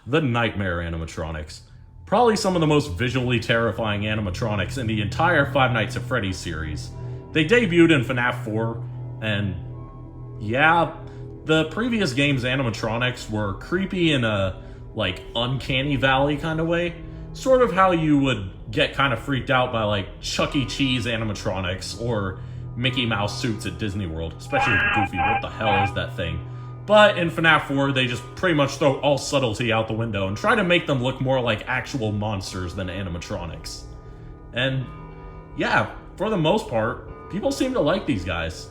the Nightmare animatronics. Probably some of the most visually terrifying animatronics in the entire Five Nights at Freddy's series. They debuted in FNAF 4, and yeah, the previous game's animatronics were creepy in a, like, uncanny valley kind of way. Sort of how you would get kind of freaked out by, like, Chuck E. Cheese animatronics or Mickey Mouse suits at Disney World. Especially with Goofy, what the hell is that thing? But in FNAF 4, they just pretty much throw all subtlety out the window and try to make them look more like actual monsters than animatronics. And yeah, for the most part, people seem to like these guys.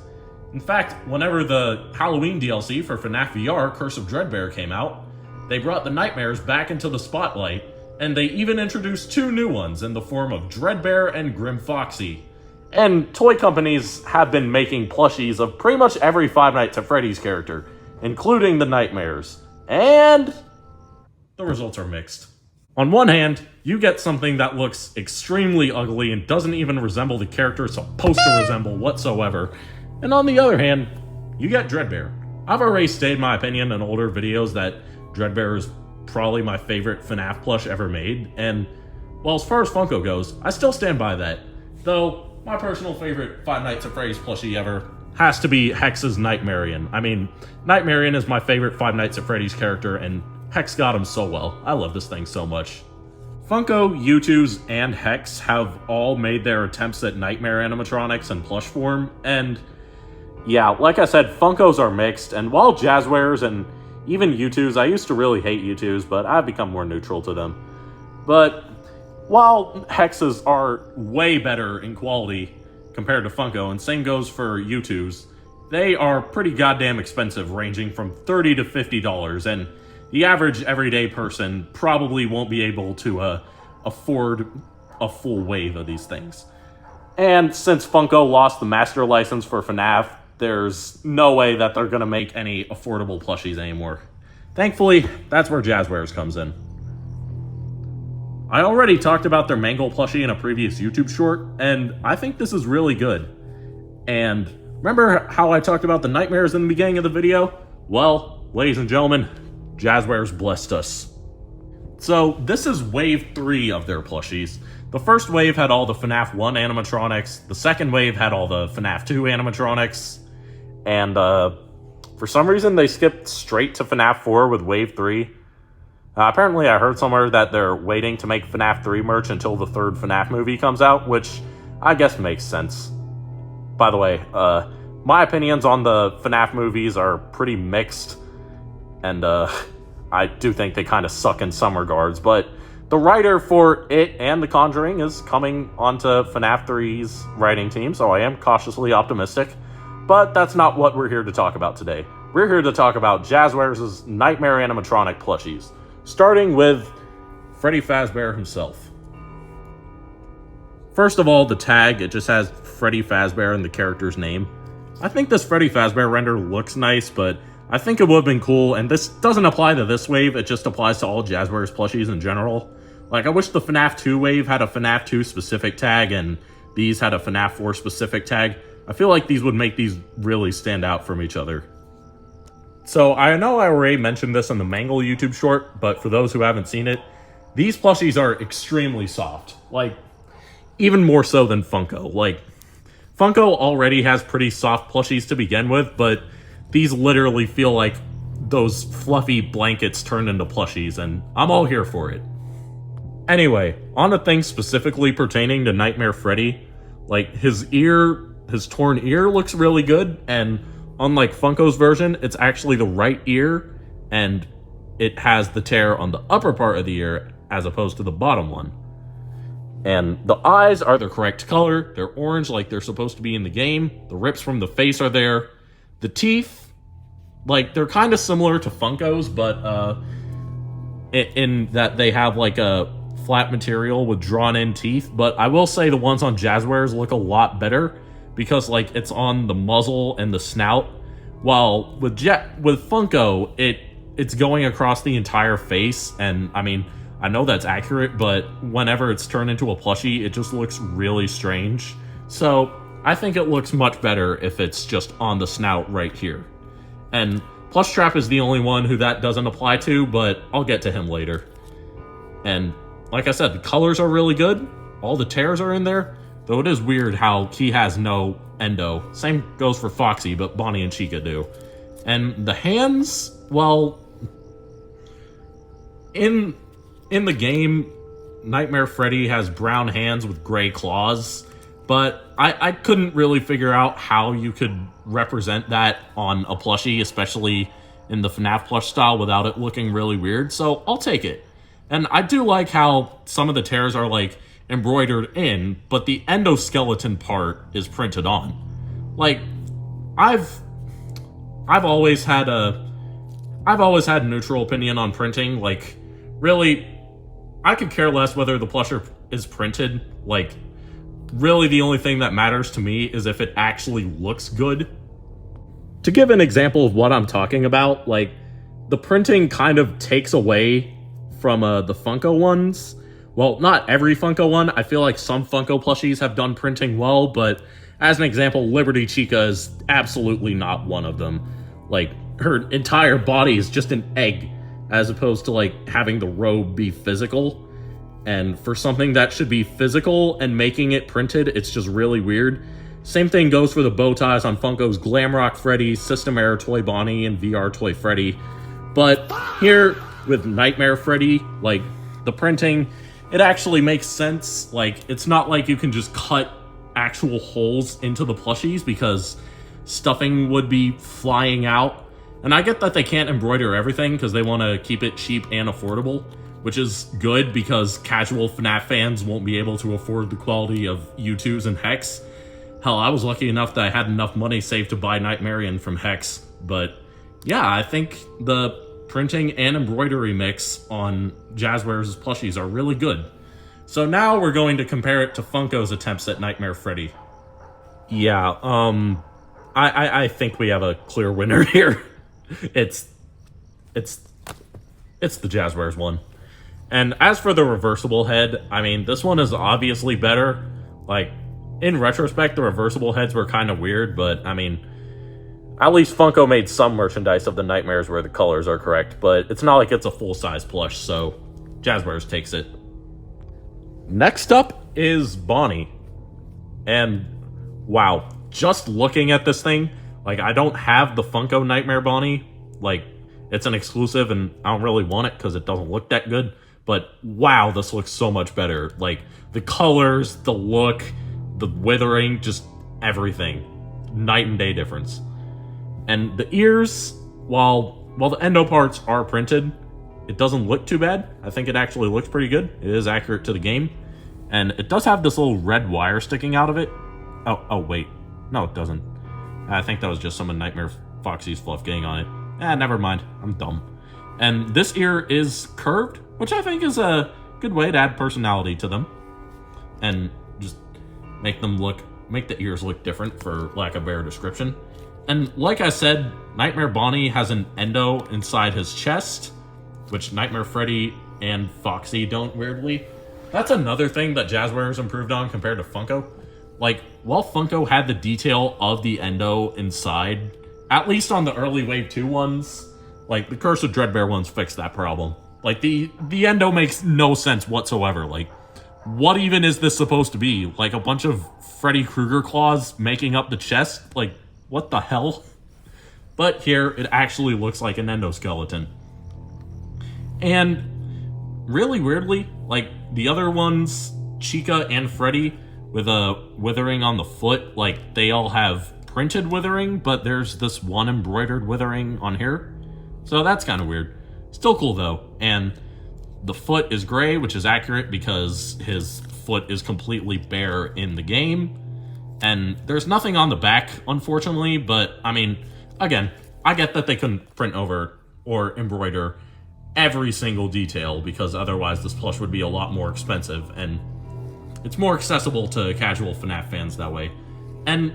In fact, whenever the Halloween DLC for FNAF VR, Curse of Dreadbear, came out, they brought the Nightmares back into the spotlight, and they even introduced two new ones in the form of Dreadbear and Grim Foxy. And toy companies have been making plushies of pretty much every Five Nights at Freddy's character, including the Nightmares. And the results are mixed. On one hand, you get something that looks extremely ugly and doesn't even resemble the character it's supposed to resemble whatsoever. And on the other hand, you get Dreadbear. I've already stated my opinion in older videos that Dreadbear is probably my favorite FNAF plush ever made, and, well, as far as Funko goes, I still stand by that. Though, my personal favorite Five Nights at Freddy's plushie ever has to be Hex's Nightmarian. I mean, Nightmarian is my favorite Five Nights at Freddy's character, and Hex got him so well. I love this thing so much. Funko, U2s, and Hex have all made their attempts at Nightmare animatronics in plush form, and yeah, like I said, Funkos are mixed, and while Jazwares and even U2s, I used to really hate U2s, but I've become more neutral to them. But while Hexes are way better in quality compared to Funko, and same goes for U2s, they are pretty goddamn expensive, ranging from $30 to $50, and the average everyday person probably won't be able to afford a full wave of these things. And since Funko lost the master license for FNAF, there's no way that they're going to make any affordable plushies anymore. Thankfully, that's where Jazwares comes in. I already talked about their Mangle plushie in a previous YouTube short, and I think this is really good. And remember how I talked about the Nightmares in the beginning of the video? Well, ladies and gentlemen, Jazwares blessed us. So this is wave 3 of their plushies. The first wave had all the FNAF 1 animatronics, the second wave had all the FNAF 2 animatronics, and for some reason they skipped straight to FNAF 4 with wave 3. Apparently I heard somewhere that they're waiting to make FNAF 3 merch until the third FNAF movie comes out, which I guess makes sense. By the way, my opinions on the FNAF movies are pretty mixed, and I do think they kind of suck in some regards, but the writer for It and The Conjuring is coming onto FNAF 3's writing team, so I am cautiously optimistic. But that's not what we're here to talk about today. We're here to talk about Jazwares' Nightmare animatronic plushies, starting with Freddy Fazbear himself. First of all, the tag, it just has Freddy Fazbear in the character's name. I think this Freddy Fazbear render looks nice, but I think it would have been cool, and this doesn't apply to this wave, it just applies to all Jazwares plushies in general. Like, I wish the FNAF 2 wave had a FNAF 2 specific tag, and these had a FNAF 4 specific tag. I feel like these would make these really stand out from each other. So, I know I already mentioned this in the Mangle YouTube short, but for those who haven't seen it, these plushies are extremely soft. Like, even more so than Funko. Like, Funko already has pretty soft plushies to begin with, but these literally feel like those fluffy blankets turned into plushies, and I'm all here for it. Anyway, on to things specifically pertaining to Nightmare Freddy. Like, his torn ear looks really good, and unlike Funko's version, it's actually the right ear, and it has the tear on the upper part of the ear as opposed to the bottom one. And the eyes are the correct color, they're orange like they're supposed to be in the game, the rips from the face are there. The teeth, like, they're kind of similar to Funko's, but in that they have like a flat material with drawn-in teeth. But I will say the ones on Jazwares look a lot better because, like, it's on the muzzle and the snout, while with Funko, it's going across the entire face. And I mean, I know that's accurate, but whenever it's turned into a plushie, it just looks really strange. So I think it looks much better if it's just on the snout right here. And Plushtrap is the only one who that doesn't apply to, but I'll get to him later. And like I said, the colors are really good. All the tears are in there, though it is weird how he has no endo. Same goes for Foxy, but Bonnie and Chica do. And the hands, well, in the game, Nightmare Freddy has brown hands with gray claws, but I couldn't really figure out how you could represent that on a plushie, especially in the FNAF plush style, without it looking really weird, so I'll take it. And I do like how some of the tears are like embroidered in, but the endoskeleton part is printed on. Like, I've always had a neutral opinion on printing. Like, really, I could care less whether the plusher is printed. Like, really the only thing that matters to me is if it actually looks good. To give an example of what I'm talking about, like, the printing kind of takes away from the Funko ones. Well, not every Funko one. I feel like some Funko plushies have done printing well, but as an example, Liberty Chica is absolutely not one of them. Like, her entire body is just an egg, as opposed to, like, having the robe be physical. And for something that should be physical and making it printed, it's just really weird. Same thing goes for the bow ties on Funko's Glamrock Freddy, System Error Toy Bonnie, and VR Toy Freddy. But here, with Nightmare Freddy, like, the printing, it actually makes sense. Like, it's not like you can just cut actual holes into the plushies because stuffing would be flying out. And I get that they can't embroider everything because they want to keep it cheap and affordable, which is good because casual FNAF fans won't be able to afford the quality of U2s and Hex. Hell, I was lucky enough that I had enough money saved to buy Nightmarian from Hex. But yeah, I think the printing and embroidery mix on Jazwares' plushies are really good. So now we're going to compare it to Funko's attempts at Nightmare Freddy. Yeah, I think we have a clear winner here. It's the Jazwares one. And as for the reversible head, I mean, this one is obviously better. Like, in retrospect, the reversible heads were kind of weird, but I mean, at least Funko made some merchandise of the Nightmares where the colors are correct, but it's not like it's a full-size plush, so Jazwares takes it. Next up is Bonnie. And wow, just looking at this thing, like, I don't have the Funko Nightmare Bonnie. Like, it's an exclusive and I don't really want it because it doesn't look that good. But wow, this looks so much better. Like, the colors, the look, the withering, just everything. Night and day difference. And the ears, while the endo parts are printed, it doesn't look too bad. I think it actually looks pretty good. It is accurate to the game. And it does have this little red wire sticking out of it. Oh wait. No, it doesn't. I think that was just some of Nightmare Foxy's fluff getting on it. Never mind. I'm dumb. And this ear is curved, which I think is a good way to add personality to them. And just make the ears look different, for lack of a better description. And like I said, Nightmare Bonnie has an endo inside his chest, which Nightmare Freddy and Foxy don't, weirdly. That's another thing that Jazwares improved on compared to Funko. Like, while Funko had the detail of the endo inside, at least on the early Wave 2 ones, like, the Curse of Dreadbear ones fixed that problem. Like, the endo makes no sense whatsoever. Like, what even is this supposed to be? Like, a bunch of Freddy Krueger claws making up the chest? Like, what the hell? But here, it actually looks like an endoskeleton. And really weirdly, like, the other ones, Chica and Freddy, with a withering on the foot, like, they all have printed withering, but there's this one embroidered withering on here. So that's kind of weird. Still cool, though. And the foot is gray, which is accurate because his foot is completely bare in the game. And there's nothing on the back, unfortunately, but, I mean, again, I get that they couldn't print over or embroider every single detail, because otherwise this plush would be a lot more expensive, and it's more accessible to casual FNAF fans that way. And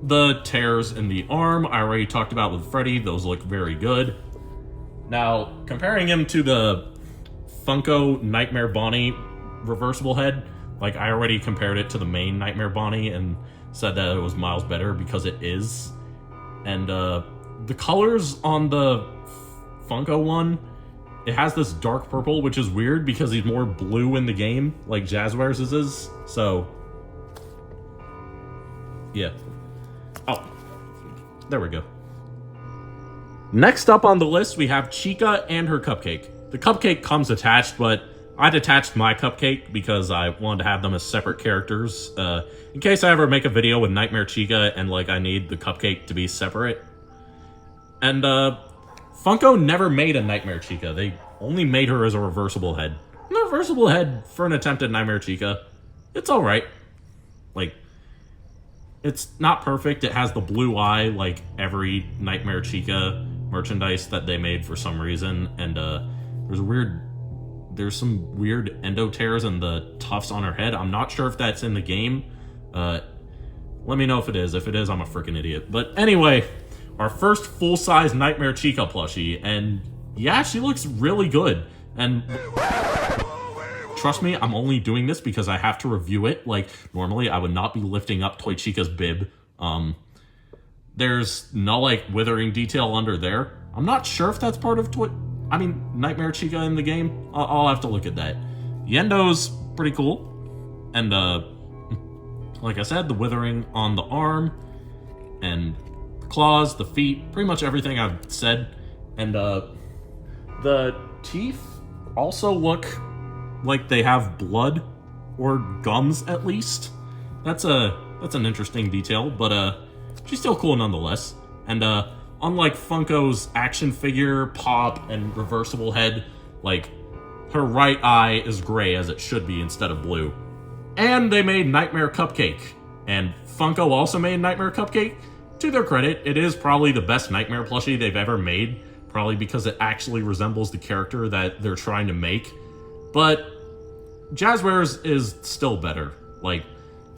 the tears in the arm, I already talked about with Freddy. Those look very good. Now, comparing him to the Funko Nightmare Bonnie reversible head, like, I already compared it to the main Nightmare Bonnie and said that it was miles better, because it is. And the colors on the Funko one, it has this dark purple, which is weird because he's more blue in the game, like Jazwares is. So, yeah. Oh, there we go. Next up on the list, we have Chica and her cupcake. The cupcake comes attached, but I'd attached my cupcake because I wanted to have them as separate characters. In case I ever make a video with Nightmare Chica and, like, I need the cupcake to be separate. And, Funko never made a Nightmare Chica. They only made her as a reversible head. And the reversible head for an attempt at Nightmare Chica, it's alright. Like, it's not perfect. It has the blue eye like every Nightmare Chica merchandise that they made for some reason. And, there's some weird endo tears in the tufts on her head. I'm not sure if that's in the game. Let me know if it is. If it is, I'm a freaking idiot. But anyway, our first full-size Nightmare Chica plushie, and yeah, she looks really good. And trust me, I'm only doing this because I have to review it. Like, normally I would not be lifting up Toy Chica's bib. There's no, like, withering detail under there. I'm not sure if that's part of Nightmare Chica in the game. I'll have to look at that. The endo's pretty cool. And, like I said, the withering on the arm, and the claws, the feet, pretty much everything I've said. And, the teeth also look like they have blood, or gums at least. That's an interesting detail, but, she's still cool nonetheless. And, unlike Funko's action figure, pop, and reversible head, like, her right eye is gray as it should be instead of blue. And they made Nightmare Cupcake. And Funko also made Nightmare Cupcake. To their credit, it is probably the best Nightmare plushie they've ever made, probably because it actually resembles the character that they're trying to make. But Jazwares is still better. Like,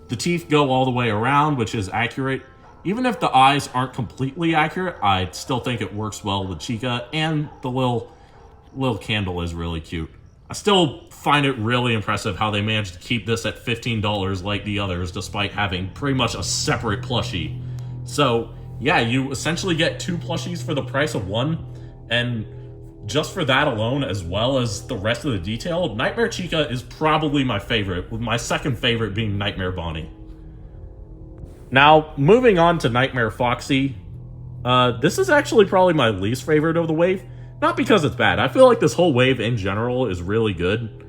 the teeth go all the way around, which is accurate. Even if the eyes aren't completely accurate, I still think it works well with Chica, and the little candle is really cute. I still find it really impressive how they managed to keep this at $15 like the others, despite having pretty much a separate plushie. So, yeah, you essentially get 2 plushies for the price of 1, and just for that alone, as well as the rest of the detail, Nightmare Chica is probably my favorite, with my second favorite being Nightmare Bonnie. Now, moving on to Nightmare Foxy, this is actually probably my least favorite of the wave. Not because it's bad. I feel like this whole wave in general is really good.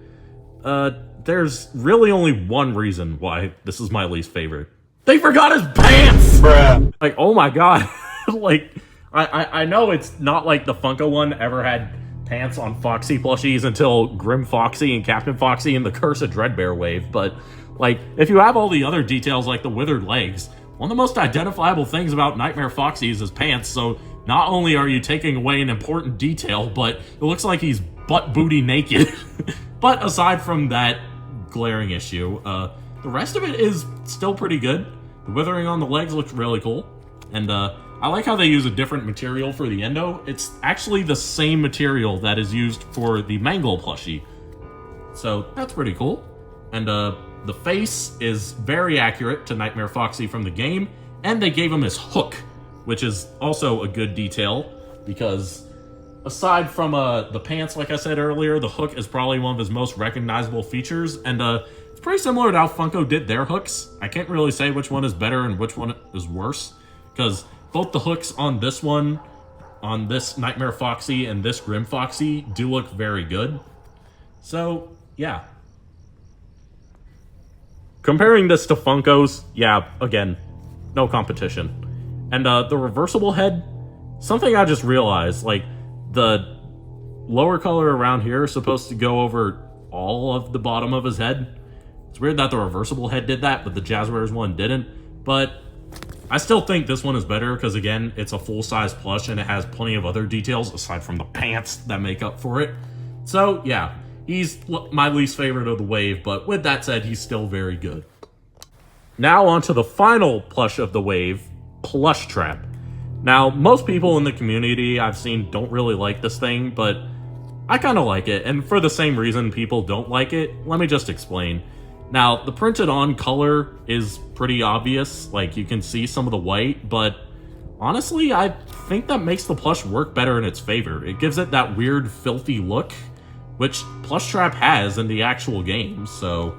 There's really only one reason why this is my least favorite. They forgot his pants! Bruh. Like, oh my god. Like, I know it's not like the Funko one ever had pants on Foxy plushies until Grim Foxy and Captain Foxy and the Curse of Dreadbear wave, but like, if you have all the other details like the withered legs, one of the most identifiable things about Nightmare Foxy is his pants, so not only are you taking away an important detail, but it looks like he's butt booty naked. But aside from that glaring issue, the rest of it is still pretty good. The withering on the legs looks really cool, and I like how they use a different material for the endo. It's actually the same material that is used for the Mangle plushie, so that's pretty cool. And the face is very accurate to Nightmare Foxy from the game, and they gave him his hook, which is also a good detail, because aside from the pants, like I said earlier, the hook is probably one of his most recognizable features, and it's pretty similar to how Funko did their hooks. I can't really say which one is better and which one is worse, because both the hooks on this one, on this Nightmare Foxy and this Grim Foxy, do look very good. So, yeah. Comparing this to Funko's, yeah, again, no competition. And the reversible head, something I just realized, like, the lower color around here is supposed to go over all of the bottom of his head. It's weird that the reversible head did that, but the Jazwares one didn't. But I still think this one is better because, again, it's a full-size plush and it has plenty of other details aside from the pants that make up for it. So, yeah, he's my least favorite of the wave, but with that said, he's still very good. Now on to the final plush of the wave, Plushtrap. Now, most people in the community I've seen don't really like this thing, but I kind of like it, and for the same reason people don't like it, let me just explain. Now, the printed on color is pretty obvious, like you can see some of the white, but Honestly, I think that makes the plush work better in its favor. It gives it that weird, filthy look, which Plushtrap has in the actual game, so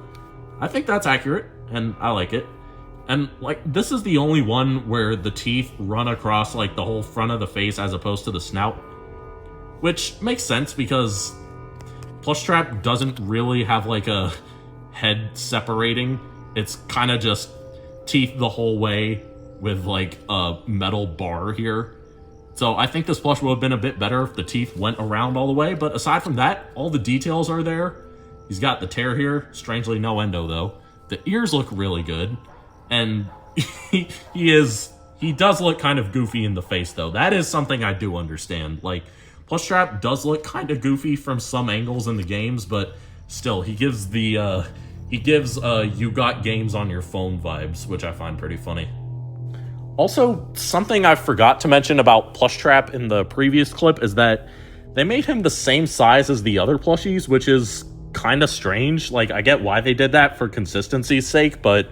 I think that's accurate, and I like it. And, like, this is the only one where the teeth run across, like, the whole front of the face as opposed to the snout, which makes sense because Plushtrap doesn't really have, like, a head separating. It's kind of just teeth the whole way with, like, a metal bar here. So I think this plush would have been a bit better if the teeth went around all the way, but aside from that, all the details are there. He's got the tear here, strangely no endo though. The ears look really good, and he does look kind of goofy in the face though. That is something I do understand. Like, Plushtrap does look kind of goofy from some angles in the games, but still, he gives the you got games on your phone vibes, which I find pretty funny. Also, something I forgot to mention about Plushtrap in the previous clip is that they made him the same size as the other plushies, which is kind of strange. Like, I get why they did that for consistency's sake, but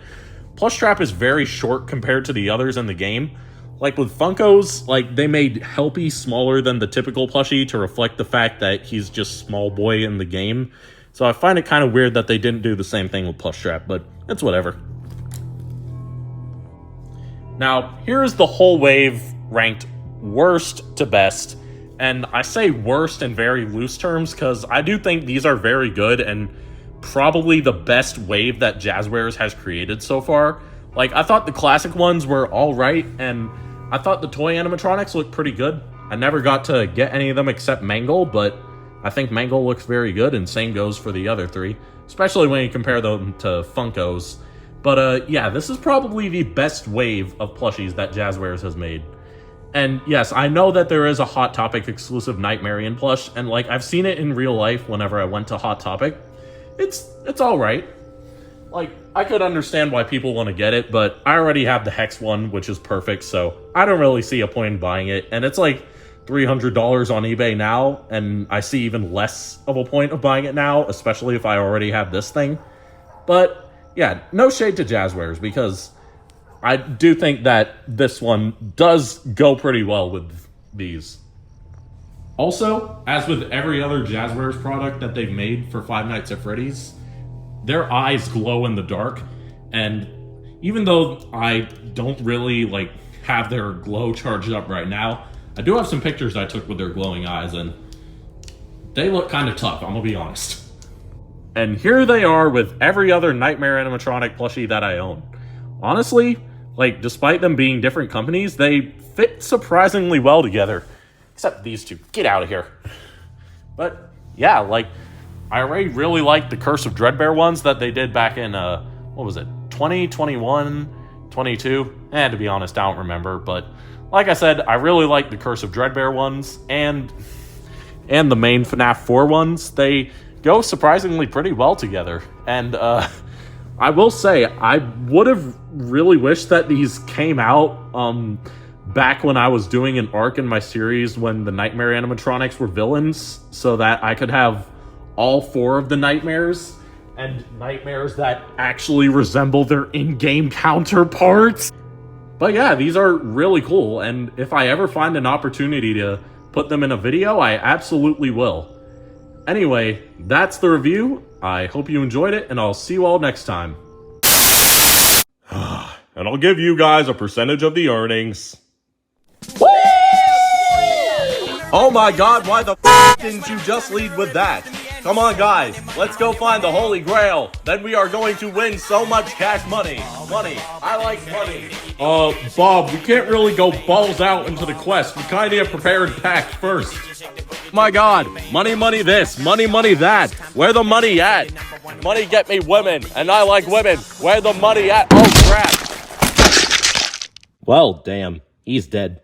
Plushtrap is very short compared to the others in the game. Like, with Funkos, like, they made Helpy smaller than the typical plushie to reflect the fact that he's just small boy in the game. So I find it kind of weird that they didn't do the same thing with Plushtrap, but it's whatever. Now, here is the whole wave ranked worst to best, and I say worst in very loose terms because I do think these are very good and probably the best wave that Jazwares has created so far. Like, I thought the classic ones were alright, and I thought the toy animatronics looked pretty good. I never got to get any of them except Mangle, but I think Mangle looks very good, and same goes for the other three, especially when you compare them to Funkos. But yeah, this is probably the best wave of plushies that Jazwares has made. And yes, I know that there is a Hot Topic exclusive Nightmarian plush, and like, I've seen it in real life whenever I went to Hot Topic. It's alright. Like, I could understand why people want to get it, but I already have the Hex one, which is perfect, so I don't really see a point in buying it. And it's like $300 on eBay now, and I see even less of a point of buying it now, especially if I already have this thing. But yeah, no shade to Jazwares, because I do think that this one does go pretty well with these. Also, as with every other Jazwares product that they've made for Five Nights at Freddy's, their eyes glow in the dark, and even though I don't really like have their glow charged up right now, I do have some pictures I took with their glowing eyes, and they look kind of tough, I'm gonna be honest. And here they are with every other Nightmare animatronic plushie that I own. Honestly, like, despite them being different companies, they fit surprisingly well together. Except these two. Get out of here. But yeah, like, I already really liked the Curse of Dreadbear ones that they did back in, what was it, 2021, 22? To be honest, I don't remember. But like I said, I really like the Curse of Dreadbear ones and the main FNAF 4 ones. They go surprisingly pretty well together. And I will say, I would have really wished that these came out back when I was doing an arc in my series when the Nightmare animatronics were villains, so that I could have all 4 of the Nightmares, and Nightmares that actually resemble their in-game counterparts. But yeah, these are really cool, and if I ever find an opportunity to put them in a video, I absolutely will. Anyway, that's the review. I hope you enjoyed it, and I'll see you all next time. And I'll give you guys a percentage of the earnings. Woo! Oh my god, why the f didn't you just lead with that? Come on guys, let's go find the Holy Grail. Then we are going to win so much cash money. Money. I like money. Bob, we can't really go balls out into the quest. We kinda need a prepared pack first. My god, money, money this, money, money that. Where the money at? Money get me women, and I like women. Where the money at? Oh crap. Well, damn, he's dead.